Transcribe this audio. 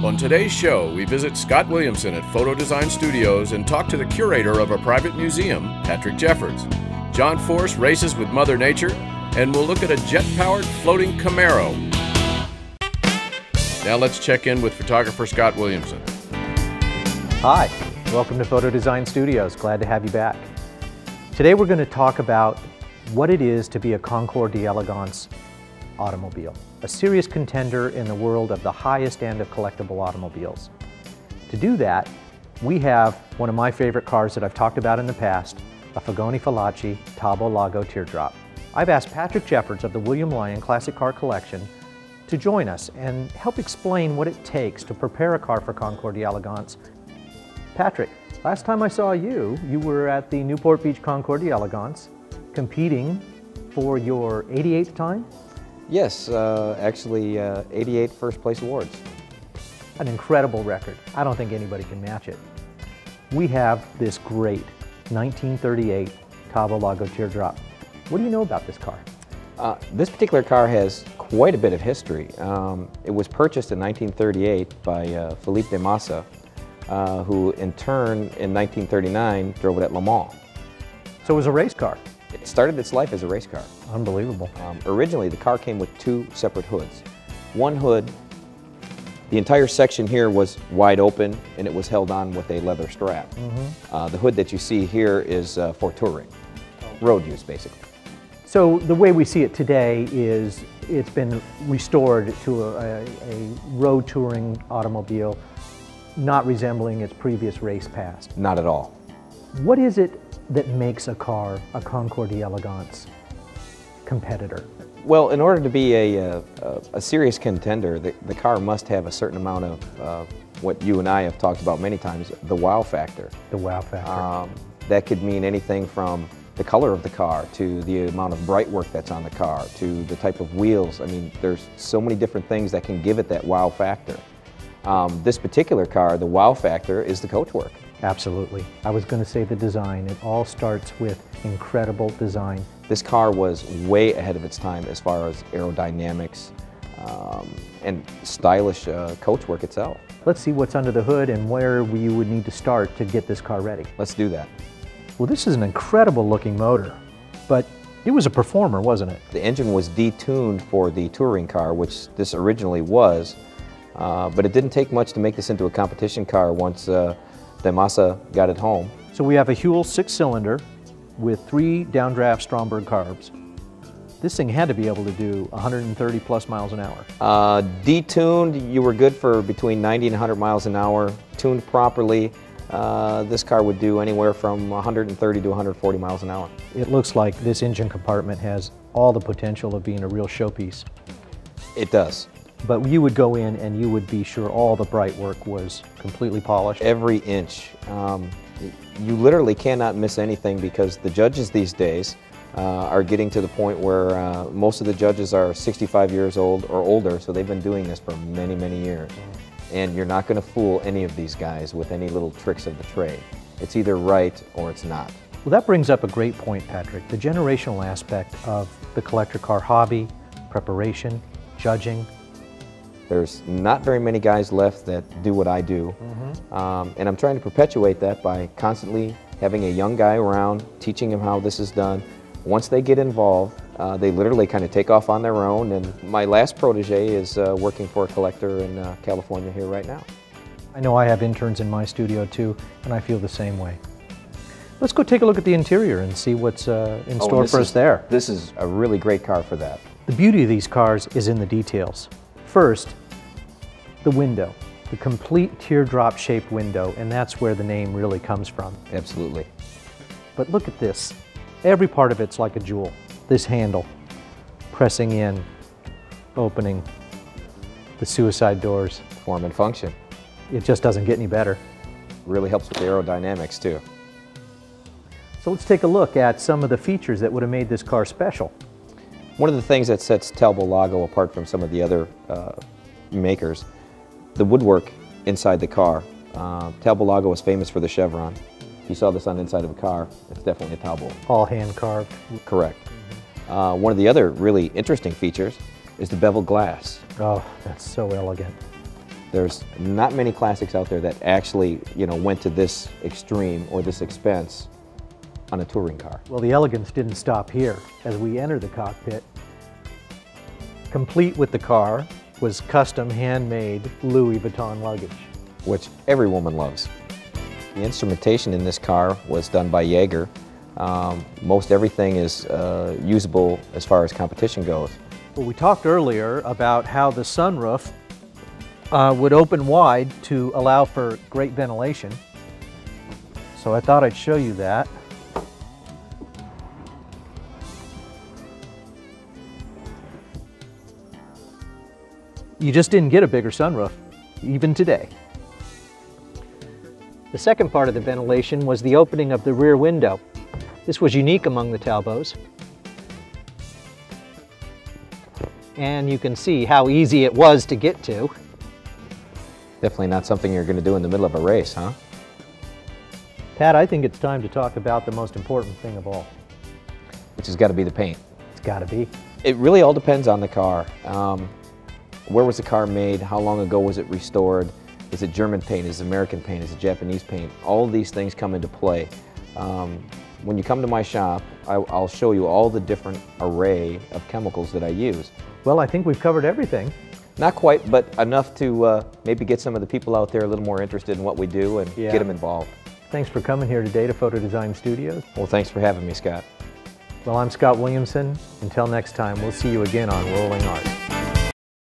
On today's show, we visit Scott Williamson at Photo Design Studios and talk to the curator of a private museum, Patrick Jeffords. John Force races with Mother Nature, and we'll look at a jet-powered floating Camaro. Now let's check in with photographer Scott Williamson. Hi, welcome to Photo Design Studios. Glad to have you back. Today we're going to talk about what it is to be a Concours d'Elegance automobile, a serious contender in the world of the highest end of collectible automobiles. To do that, we have one of my favorite cars that I've talked about in the past, a Fagoni Fallaci Talbot Lago Teardrop. I've asked Patrick Jeffords of the William Lyon Classic Car Collection to join us and help explain what it takes to prepare a car for Concours d'Elegance. Patrick, last time I saw you, you were at the Newport Beach Concours d'Elegance competing for your 88th time? Yes, actually 88 first place awards. An incredible record. I don't think anybody can match it. We have this great 1938 Talbot Lago Teardrop. What do you know about this car? This particular car has quite a bit of history. It was purchased in 1938 by Philippe de Massa, who in turn in 1939 drove it at Le Mans. So it was a race car? It started its life as a race car. Unbelievable. Originally, the car came with two separate hoods. One hood, the entire section here was wide open and it was held on with a leather strap. The hood that you see here is for touring, road use basically. So the way we see it today is it's been restored to a road touring automobile, not resembling its previous race past. Not at all. What is it that makes a car a Concours d'Elegance competitor? Well, in order to be a serious contender, the car must have a certain amount of what you and I have talked about many times, the wow factor. The wow factor. That could mean anything from the color of the car to the amount of bright work that's on the car to the type of wheels. I mean, there's so many different things that can give it that wow factor. This particular car, the wow factor is the coachwork. Absolutely. I was going to say the design. It all starts with incredible design. This car was way ahead of its time as far as aerodynamics and stylish coachwork itself. Let's see what's under the hood and where you would need to start to get this car ready. Let's do that. Well, this is an incredible looking motor, but it was a performer, wasn't it? The engine was detuned for the touring car, which this originally was, but it didn't take much to make this into a competition car once de Massa got it home. So we have a Huel 6-cylinder with 3 downdraft Stromberg carbs. This thing had to be able to do 130 plus miles an hour. Detuned, you were good for between 90 and 100 miles an hour. Tuned properly, this car would do anywhere from 130 to 140 miles an hour. It looks like this engine compartment has all the potential of being a real showpiece. It does. But you would go in and you would be sure all the bright work was completely polished? Every inch. You literally cannot miss anything because the judges these days are getting to the point where most of the judges are 65 years old or older, so they've been doing this for many, many years. And you're not going to fool any of these guys with any little tricks of the trade. It's either right or it's not. Well, that brings up a great point, Patrick. The generational aspect of the collector car hobby, preparation, judging. There's not very many guys left that do what I do, and I'm trying to perpetuate that by constantly having a young guy around, teaching him how this is done. Once they get involved, they literally kind of take off on their own, and my last protege is working for a collector in California here right now. I know I have interns in my studio too, and I feel the same way. Let's go take a look at the interior and see what's in store for us there. This is a really great car for that. The beauty of these cars is in the details. First, the window, the complete teardrop-shaped window, and that's where the name really comes from. Absolutely. But look at this. Every part of it's like a jewel. This handle, pressing in, opening, the suicide doors. Form and function. It just doesn't get any better. Really helps with the aerodynamics too. So let's take a look at some of the features that would have made this car special. One of the things that sets Talbot Lago apart from some of the other makers, the woodwork inside the car. Talbot Lago is famous for the chevron. You saw this on the inside of a car, it's definitely a Talbot. All hand carved. Correct. One of the other really interesting features is the beveled glass. Oh, that's so elegant. There's not many classics out there that actually, went to this extreme or this expense on a touring car. Well, the elegance didn't stop here. As we enter the cockpit, complete with the car was custom handmade Louis Vuitton luggage, which every woman loves. The instrumentation in this car was done by Jaeger. Most everything is usable as far as competition goes. Well, we talked earlier about how the sunroof would open wide to allow for great ventilation. So I thought I'd show you that. You just didn't get a bigger sunroof, even today. The second part of the ventilation was the opening of the rear window. This was unique among the Talbots. And you can see how easy it was to get to. Definitely not something you're going to do in the middle of a race, huh? Pat, I think it's time to talk about the most important thing of all. Which has got to be the paint. It's got to be. It really all depends on the car. Where was the car made? How long ago was it restored? Is it German paint? Is it American paint? Is it Japanese paint? All of these things come into play. When you come to my shop, I'll show you all the different array of chemicals that I use. Well, I think we've covered everything. Not quite, but enough to maybe get some of the people out there a little more interested in what we do and get them involved. Thanks for coming here today to Photo Design Studios. Well, thanks for having me, Scott. Well, I'm Scott Williamson. Until next time, we'll see you again on Rolling Art.